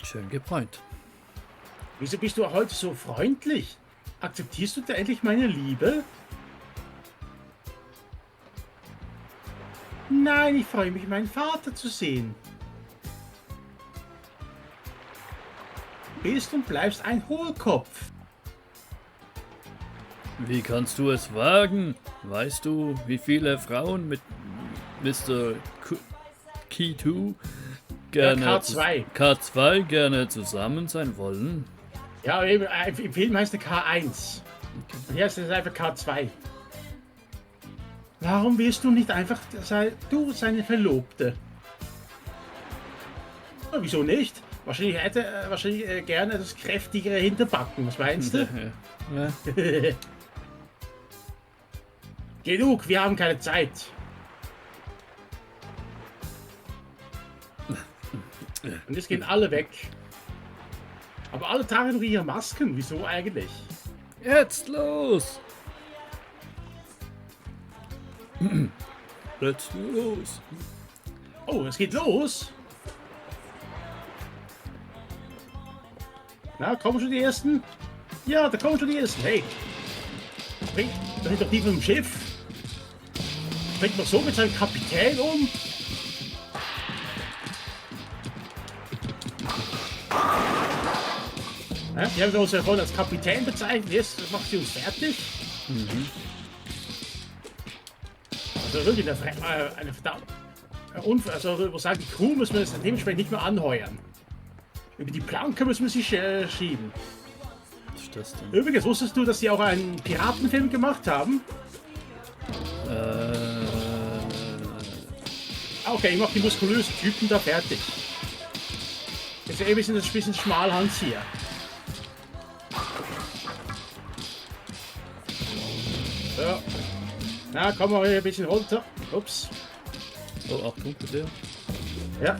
Schön gebräunt. Wieso bist du heute so freundlich? Akzeptierst du da endlich meine Liebe? Nein, ich freue mich, meinen Vater zu sehen. Bist und bleibst ein Hohlkopf. Wie kannst du es wagen? Weißt du, wie viele Frauen mit Mr. K2 gerne K2. K2 gerne zusammen sein wollen? Ja, im Film heißt er K1. Und hier ist es einfach K2. Warum wirst du nicht einfach seine Verlobte? Ja, wieso nicht? Wahrscheinlich hätte er gerne das kräftigere Hinterbacken. Was meinst du? Ja. Genug, wir haben keine Zeit. Und jetzt gehen alle weg. Aber alle tragen doch ihre Masken. Wieso eigentlich? Jetzt los! Let's los! Oh, es geht los. Na, kommen schon die Ersten? Ja, da kommen schon die Ersten. Hey, das sind doch die vom Schiff. Springt man so mit seinem Kapitän um? Ja, die haben uns ja vorhin als Kapitän bezeichnet. Jetzt macht sie uns fertig. Also wirklich eine verdammt... Also ich muss sagen, die Crew müssen wir jetzt dementsprechend nicht mehr anheuern. Über die Planke müssen wir sie schieben. Was ist das denn? Übrigens, wusstest du, dass sie auch einen Piratenfilm gemacht haben? Okay, ich mach die muskulösen Typen da fertig. Jetzt ein bisschen Schmalhans hier. So. Na, kommen wir hier ein bisschen runter. Ups. Oh, Achtung, bitte. Ja.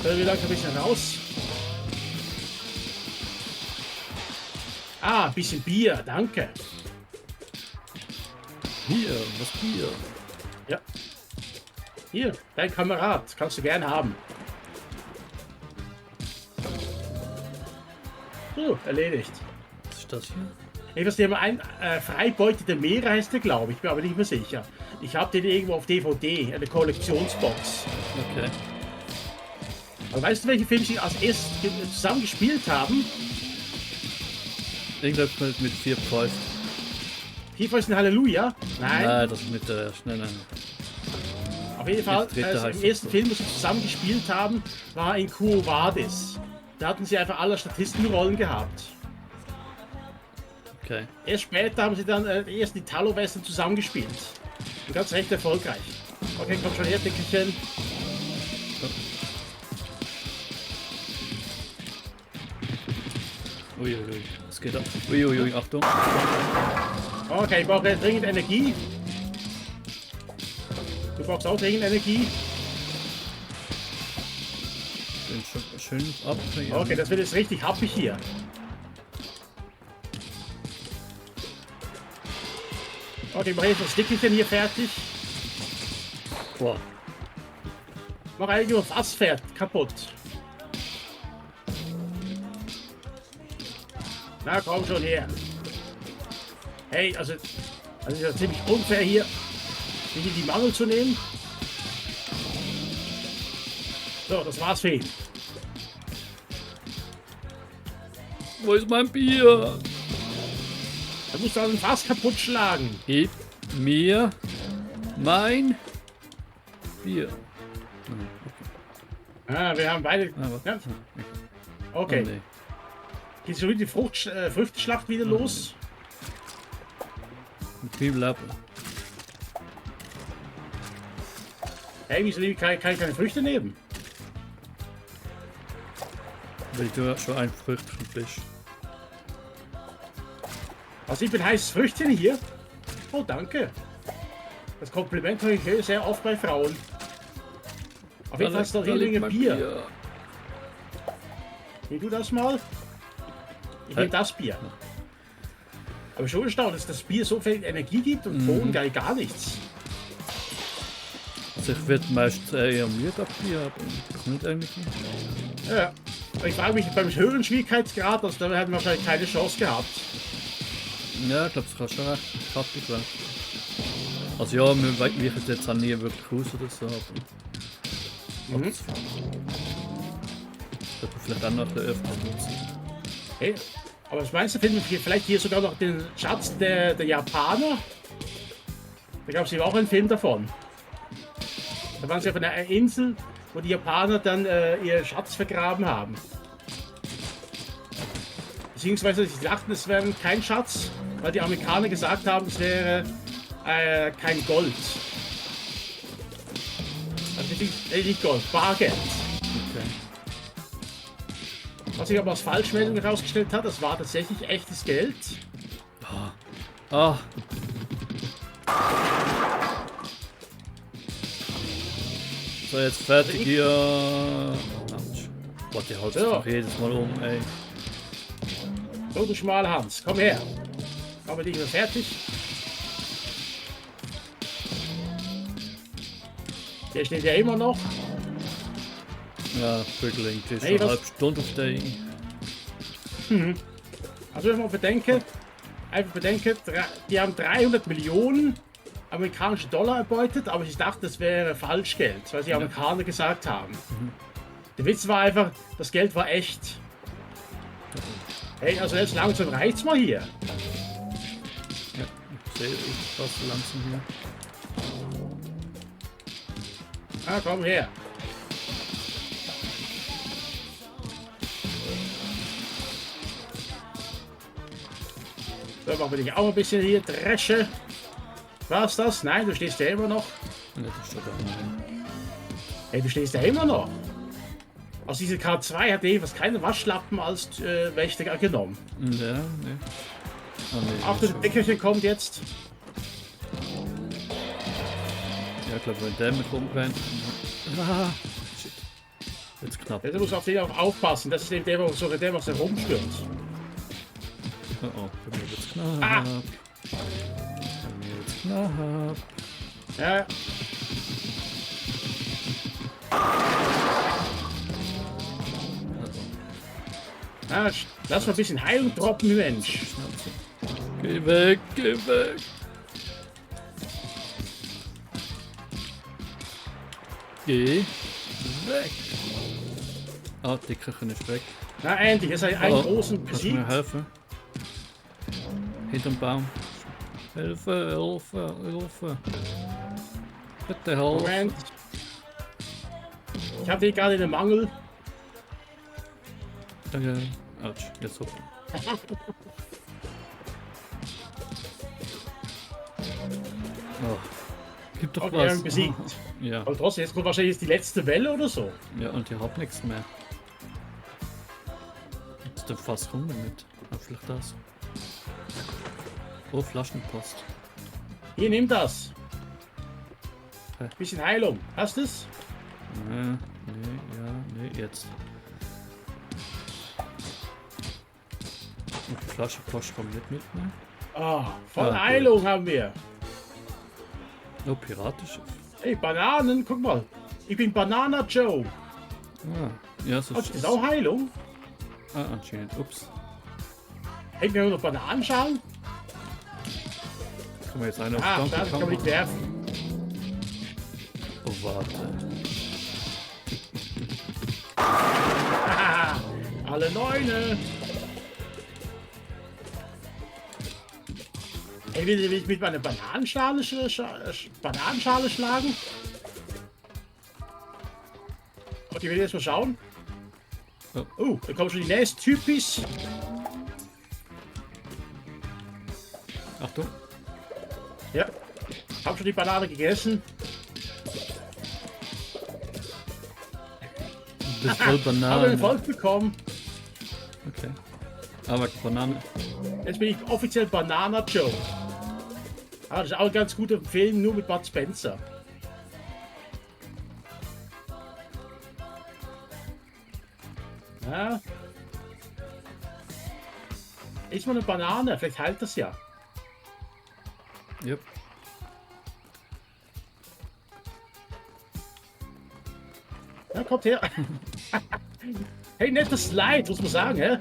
So, wir langsam ein bisschen raus. Ah, ein bisschen Bier, danke. Hier, was Bier? Ja. Hier, dein Kamerad, kannst du gern haben. So, erledigt. Was ist das hier? Ich weiß nicht, ein Freibeute der Meere heißt der, glaube ich, bin aber nicht mehr sicher. Ich habe den irgendwo auf DVD, eine Kollektionsbox. Okay. Aber weißt du, welche Filme sie als erstes zusammen gespielt haben? Irgendwas mit 4 Fäusten. Hier ist ein Halleluja. Nein. Nein, das mit der schnellen. Auf jeden Fall, dritte heißt im ersten Film, das sie zusammen gespielt haben, war in Quo Vadis. Da hatten sie einfach alle Statistenrollen gehabt. Okay. Erst später haben sie dann die ersten Italo-Western zusammengespielt. Und ganz recht erfolgreich. Okay, komm schon her, Dickerchen. Uiuiui, was geht ab? Uiuiui, Achtung. Okay, ich brauche dringend Energie. Du brauchst auch dringend Energie. Bin schon schön ab. Okay, das wird jetzt richtig happig hier. Okay, ich mache jetzt das Dickerchen hier fertig. Boah. Mach eigentlich nur das Asphalt kaputt. Na, komm schon her. Hey, also ist ja ziemlich unfair hier, mich in die Mangel zu nehmen. So, das war's für ihn. Wo ist mein Bier? Da musst du also ein Fass kaputt schlagen. Gib mir mein Bier. Ah, wir haben beide. Ah, was? Ja, Oh, okay. nee. Geht schon wieder die Früchteschlacht wieder los? Mit viel Lappe. Hey, wieso kann ich keine Früchte nehmen? Weil du schon ein Früchtchen bist. Also ich bin heißes Früchtchen hier. Oh, danke. Das Kompliment höre ich sehr oft bei Frauen. Auf jeden Fall ist doch hier liegt ein mein Bier. Nimm du das mal. Ich nehme das Bier. Aber schon erstaunt, dass das Bier so viel Energie gibt und Bohnen gar nichts. Also ich werde meistens eher müde ab Bier, aber nicht eigentlich nicht. Ja. Ich frage mich beim höheren Schwierigkeitsgrad, also da hätten wir wahrscheinlich keine Chance gehabt. Ja, ich glaube, es kann schon recht kappig werden. Also ja, wir weichen jetzt auch nie wirklich aus oder so, aber... Mhm. Das wird man vielleicht auch noch ein bisschen öfters nutzen. Hey, aber was meinst du, finden wir vielleicht hier sogar noch den Schatz der Japaner? Da gab es ja auch einen Film davon. Da waren sie auf einer Insel, wo die Japaner dann ihr Schatz vergraben haben. Beziehungsweise sie dachten, es wäre kein Schatz, weil die Amerikaner gesagt haben, es wäre kein Gold. Also nicht Gold, Bargeld. Okay. Was sich aber als Falschmeldung herausgestellt hat, das war tatsächlich echtes Geld. Ah! So, jetzt fertig hier. Autsch. Boah, die haut sich So. doch jedes Mal um, ey. So, du schmale Hans, komm her. Haben wir dich wieder fertig? Der steht ja immer noch. Ja, Vögeling, die ist Hey, schon eine was- halbe Stunde auf der. Also wenn man bedenke, die haben 300 Millionen amerikanische Dollar erbeutet, aber ich dachte, das wäre Falschgeld, weil die Amerikaner gesagt haben. Der Witz war einfach, das Geld war echt. Hey, also jetzt langsam reicht's mal hier. Ja, ich sehe ich fast langsam hier. Ah, komm her. So, machen wir dich auch ein bisschen hier Dresche. War's das? Nein, du stehst ja immer noch. Ja, das steht da unten. Hey, du stehst ja immer noch. Aus dieser K2 hat jedenfalls keine Waschlappen als Wächter genommen. Ja, ne. Ah, nee, Ach, das Deckerchen kommt jetzt. ja, ich glaube, wenn der mit rumrennt. Ah, shit. Jetzt knapp. Ja, du musst auf den auch aufpassen. Das ist eben der, was herumstürzt. Oh, oh, bei mir wird's knapp. Ah. Bei mir wird's knapp. Ja. Ah, lass mal ein bisschen Heilung droppen, Mensch. Geh weg, geh weg. Geh weg. Ah, die Köchin ist weg. Na, endlich, jetzt hat einen Oh, großen kannst du mir besiegt. helfen? Hinterm Baum. Hilfe, Hilfe, Hilfe. Bitte helfen. Moment. Ich hatte hier gerade den Mangel. Danke. Autsch, jetzt hoch. Oh. Gib doch Okay, wir haben was. ihn besiegt. Ja. Aber trotzdem, jetzt kommt wahrscheinlich jetzt die letzte Welle oder so. Ja, und ich hab nichts mehr. Jetzt der Fass rum damit. Ah, vielleicht das. Oh, Flaschenpost. Hier, nimm das. Hä? Bisschen Heilung. Hast du es? Nee, nee, jetzt. Und die Flasche Post kommt nicht mit, ne? Ah, voll Ah, gut. Heilung haben wir. Oh, Piratenschiff. Hey, Bananen, guck mal. Ich bin Banana Joe. Ah, ja, so Hast du das auch Heilung? Ah, anscheinend. Ups. Hey, wir haben noch Bananenschalen. Kann man jetzt eine auf Ah, Donkey das kann man nicht Kong machen? werfen. Oh, warte. Haha, alle Neune. Hey, will ich mit meiner Bananenschale schlagen? Okay, wir jetzt mal schauen. Oh. Da kommen schon die nächsten Typis. Achtung. Ja, hab schon die Banane gegessen. Du bist voll Habe den Banane. Erfolg bekommen. Okay. Aber Banane. Jetzt bin ich offiziell Banana Joe. Ah, das ist auch ein ganz guter Film, nur mit Bud Spencer. Ja. Ist mal eine Banane, vielleicht heilt das ja. Yep. Ja, kommt her. Hey, netter Slide, muss man sagen, hä?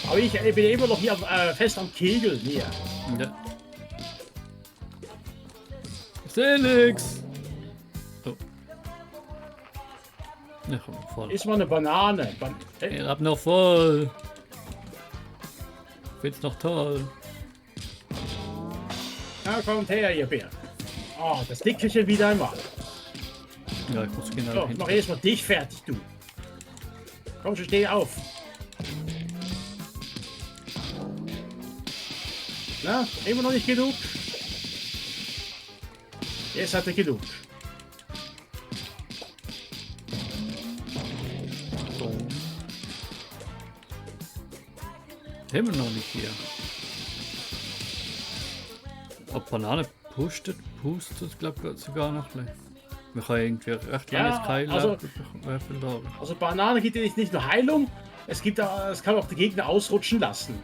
Aber ich bin immer noch hier fest am Kegeln hier. Ja. Ich seh nix. Oh. Ja, komm, voll. Ist mal eine Banane. Ich hab noch voll. Find's noch toll. Na, kommt her, ihr Bär. Oh, das Dickerchen wieder einmal. Ja, ich muss genau So, ich mach erstmal dich fertig, du. Komm schon, steh auf. Na, immer noch nicht genug? Jetzt hat er genug. So. Immer noch nicht hier. Ob Banane pustet, glaube ich sogar noch nicht. Wir können irgendwie recht Ja, langes Keil also- werfen da. Also Banane gibt ja nicht nur Heilung, es kann auch die Gegner ausrutschen lassen.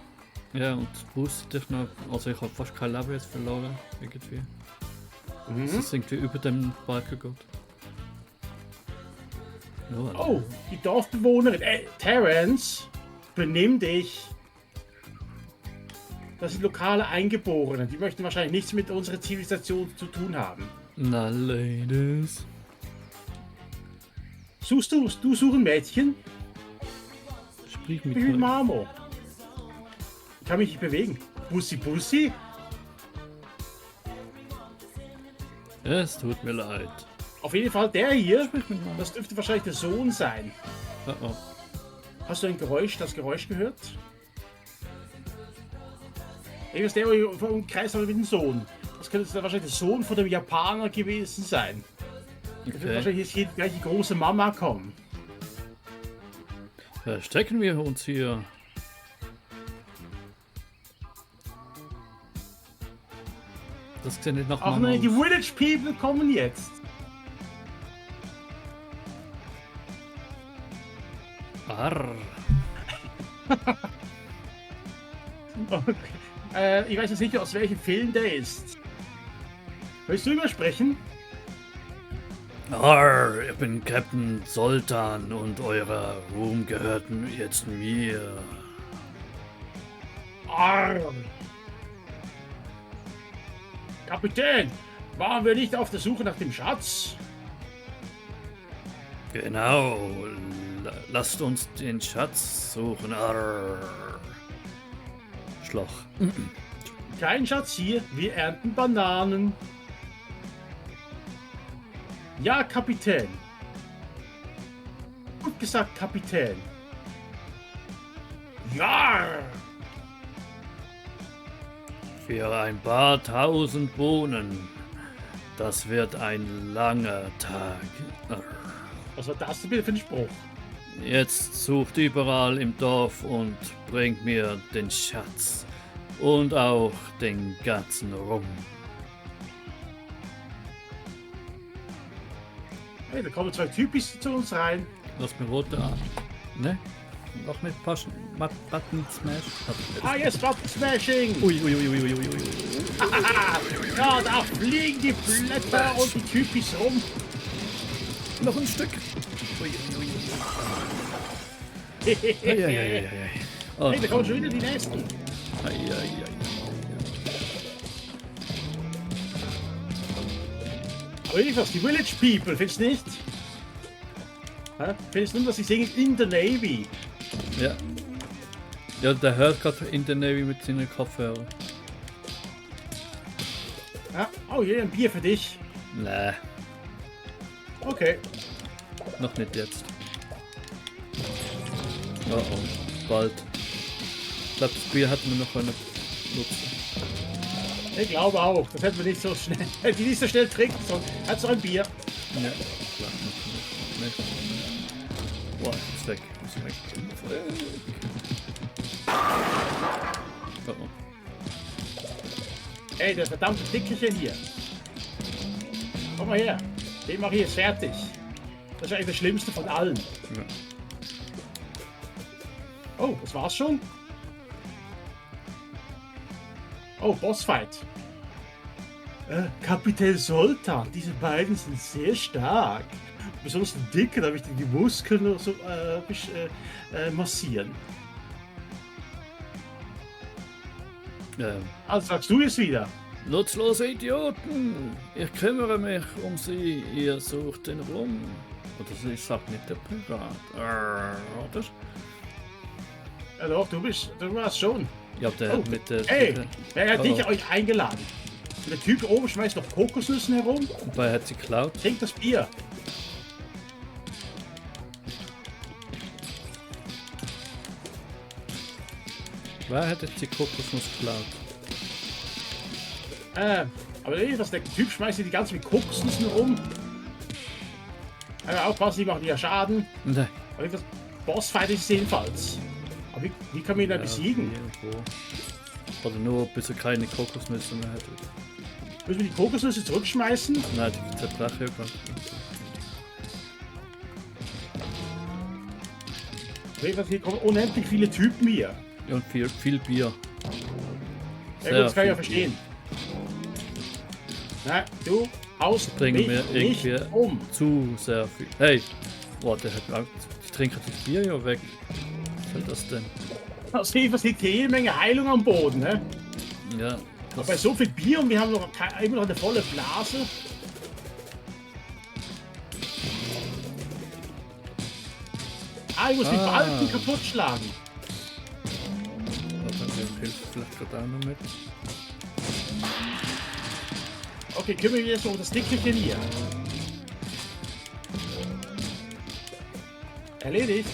Ja, und es boostet dich noch. Also ich habe fast kein Leben jetzt verloren. Irgendwie. Es ist irgendwie über dem Balken geht. Ja, Oh, die Dorfbewohnerin. Terence, benimm dich. Das sind lokale Eingeborene. Die möchten wahrscheinlich nichts mit unserer Zivilisation zu tun haben. na, Ladies. Du suchst ein Mädchen? Sprich Ich mit bin mir. Marmo. Ich kann mich nicht bewegen. Bussi, Bussi. Es tut mir leid. Auf jeden Fall der hier. Sprich mit mir. Das dürfte wahrscheinlich der Sohn sein. Oh, oh. Hast du das Geräusch gehört? Irgendwas der hier vom Kreis mit dem Sohn. Das könnte wahrscheinlich der Sohn von dem Japaner gewesen sein. Da wird Okay. wahrscheinlich jetzt hier gleich die große Mama kommen. Verstecken wir uns hier. Das sieht nicht nach Ach Mama nein, die aus. Village People kommen jetzt. Arr. Okay. Ich weiß jetzt nicht, aus welchem Film der ist. Willst du übersprechen? Arr, ich bin Captain Sultan und eurer Ruhm gehört jetzt mir. Arr. Kapitän, waren wir nicht auf der Suche nach dem Schatz? Genau. Lasst uns den Schatz suchen. Arr. Schloch. Kein Schatz hier, wir ernten Bananen. Ja, Kapitän. Gut gesagt, Kapitän. Ja! Für ein paar tausend Bohnen. Das wird ein langer Tag. Arr. Was war das denn bitte für ein Spruch? Jetzt sucht überall im Dorf und bringt mir den Schatz. Und auch den ganzen Rum. Hey, da kommen zwei Typis zu uns rein. Lass mir rote an. Ne? Noch nicht passen. Button Smash. Ah, jetzt Button Smashing! Ui, ui, ui, ui, ui, ui. Ja, da fliegen die Blätter und die Typis rum. Noch ein Stück. Ui, ui, ui. Ei, ei, ei, ei, ei. Oh, Hey, da kommen schon wieder die nächsten. ei, ei, ei. Aber irgendwas, die Village People, findest du nicht? Hä? Findest du nur, dass sie singen in the Navy? Ja. Ja, der hört gerade in der Navy mit seinen Kopfhörern. Ja? Oh, hier ein Bier für dich. Nee, Okay. noch nicht jetzt. Oh oh, bald. Ich glaube, das Bier hatten wir noch eine nutzen. Ich glaube auch. Das hätten wir nicht so schnell, hätte ich nicht so schnell trinken sollen. Hat's noch ein Bier? Ja, klar, noch. Boah, ist weg. Ist weg. Oh oh. Ey, der verdammte Dickerchen hier. Komm mal her. Den mach ich jetzt fertig. Das ist eigentlich das Schlimmste von allen. Ja. Oh, das war's schon? Oh, Bossfight. Kapitän Soltan, diese beiden sind sehr stark. Besonders der Dicke, da habe ich die Muskeln noch so massieren. Also sagst du es wieder. Nutzlose Idioten! Ich kümmere mich um sie, ihr sucht den rum. Oder sie sagt nicht der Pirat. Oder? Ja doch, du warst schon. Ja, der mit der... Hey, wer hat dich Oh. euch eingeladen? Der Typ oben schmeißt noch Kokosnüssen herum. Wobei hat sie geklaut. Trinkt das Bier. Wer hat jetzt die Kokosnuss geklaut? Aber der Typ schmeißt hier die ganze mit Kokosnüssen rum. Aber aufpassen, die machen ja Schaden. Nein. Aber das Bossfight ist es jedenfalls. Aber wie kann man ihn da besiegen? Irgendwo. Oder nur bis er keine Kokosnüsse mehr hat. Müssen wir die Kokosnüsse zurückschmeißen? Nein, die zerbrach ja gar nicht. Hier kommen unendlich viele Typen hier. Und viel Bier. Ja, gut, das kann ich ja viel verstehen. Na, du haust Bringen mich wir nicht irgendwie um. Zu sehr viel. Hey! Boah, der hat Angst. Ich trinke das Bier ja weg. Was soll das denn? Das liegt hier jede Menge Heilung am Boden. Ne? Ja. Aber bei so viel Bier und wir haben noch immer noch eine volle Blase. Ich muss die Balken kaputt schlagen. Hilft vielleicht gerade auch noch mit. Okay, kümmere mich jetzt um das Dickerchen hier. Erledigt.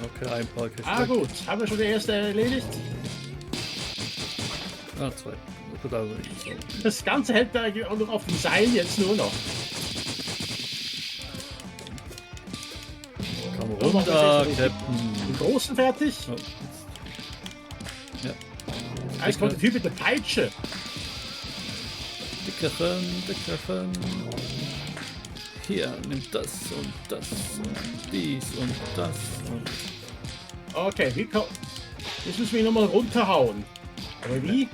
Okay, ein Park ist weg. Gut. Haben wir schon die erste erledigt? Zwei. Gut, also nicht so. Das Ganze hält da auch noch auf dem Seil jetzt nur noch. Komm So, machen wir runter, jetzt Captain. Den großen fertig. Oh. Ja. Jetzt kommt der Typ mit der Peitsche. Dickerchen. Hier, nimm das und das und dies und das und... Okay, jetzt müssen wir ihn nochmal runterhauen. Aber wie?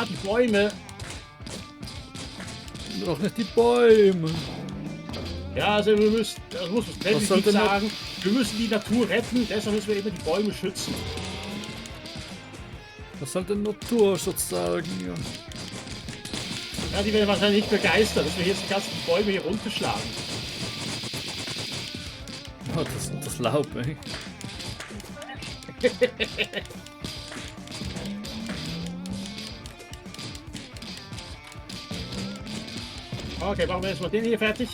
Die Bäume. Doch nicht die Bäume. Ja, also wir müssen, das muss man Was soll definitiv denn noch- sagen, wir müssen die Natur retten, deshalb müssen wir immer die Bäume schützen. Was soll denn Naturschutz sagen? Ja. Ja, die werden wahrscheinlich nicht begeistert, dass wir jetzt die ganzen Bäume hier runterschlagen. Oh, das Laub, ey. Okay, machen wir erstmal den hier fertig.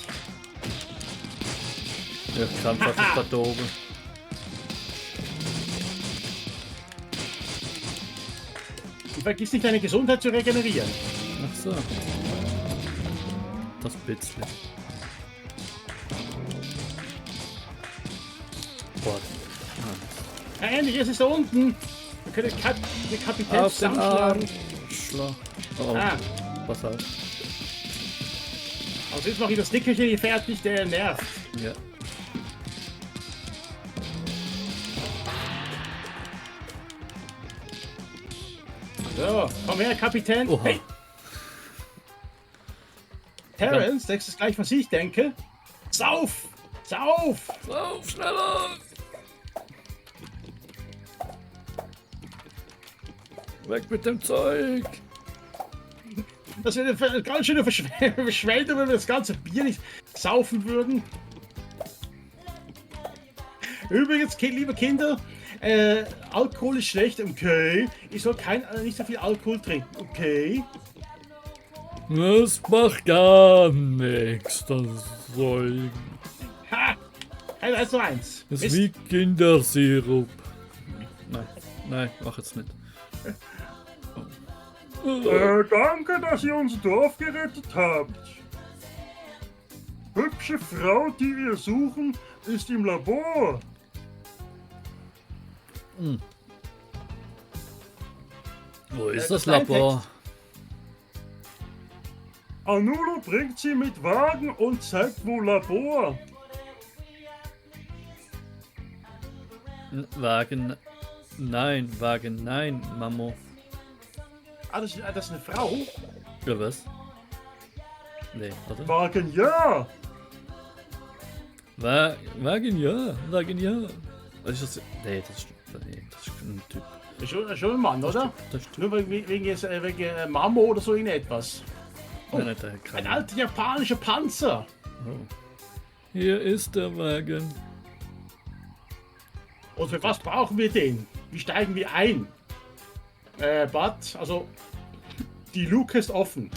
Ja, Kampf ist da oben. Und vergiss nicht, deine Gesundheit zu regenerieren. Ach so. Das bisschen. Boah. Endlich, es ist da unten. Wir können den Kapitän Auf den zusammenschlagen. Arschloch. Oh, pass auf. Also jetzt mache ich das Dickerchen hier fertig, der nervt. Ja. So, komm her, Kapitän. Oha. Hey. Terence, denkst du gleich, was ich denke? Sauf! Sauf! Lauf, schneller! Weg mit dem Zeug! Das wäre eine ganz schöne Verschwendung, wenn wir das ganze Bier nicht saufen würden. Übrigens, liebe Kinder, Alkohol ist schlecht, okay. Ich soll nicht so viel Alkohol trinken, okay. Das macht gar nichts, das Zeug. Ha! 1:1. Das ist Mist. wie Kindersirup. Nein, mach jetzt nicht. Danke, dass ihr unser Dorf gerettet habt. Hübsche Frau, die wir suchen, ist im Labor. Wo ist das das ist dein Labor? Anulo bringt sie mit Wagen und zeigt, wo Labor. Wagen. Nein, Wagen, nein, Mamo. Ah, das ist eine Frau. Oder was? Nee, oder? Wagen, ja. Wagen, ja. Wagen, ja. Was ist das? Nee, das ist ein Typ. Schon ein Mann, oder? Das ist Nur wegen Mamo oder so in etwas. nein, nein, der Ein keine. alter japanischer Panzer. Oh. Hier ist der Wagen. Und für was brauchen wir den? Wie steigen wir ein? Bad, also die Luke ist offen.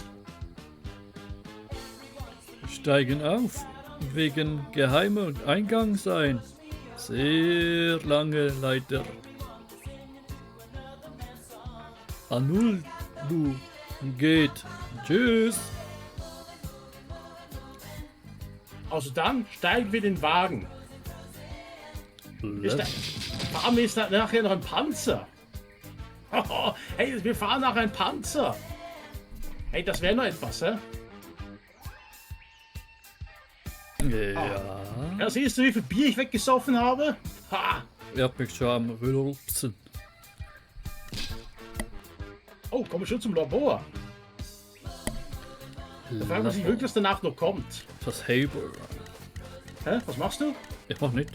Steigen auf. Wegen geheimer Eingang sein. Sehr lange Leiter. A0, du geht. Tschüss. Also dann steigen wir in den Wagen. Fahren wir jetzt nachher noch ein Panzer. Hey, wir fahren nach einem Panzer. Hey, das wäre noch etwas, hä? Ja. Ja, siehst du, wie viel Bier ich weggesoffen habe? Ha! Ihr habt mich schon am Rülpsen. Oh, kommen wir schon zum Labor. Da fragt man sich wirklich, was danach noch kommt. Das Haber. Hä? Was machst du? Ich mach nicht.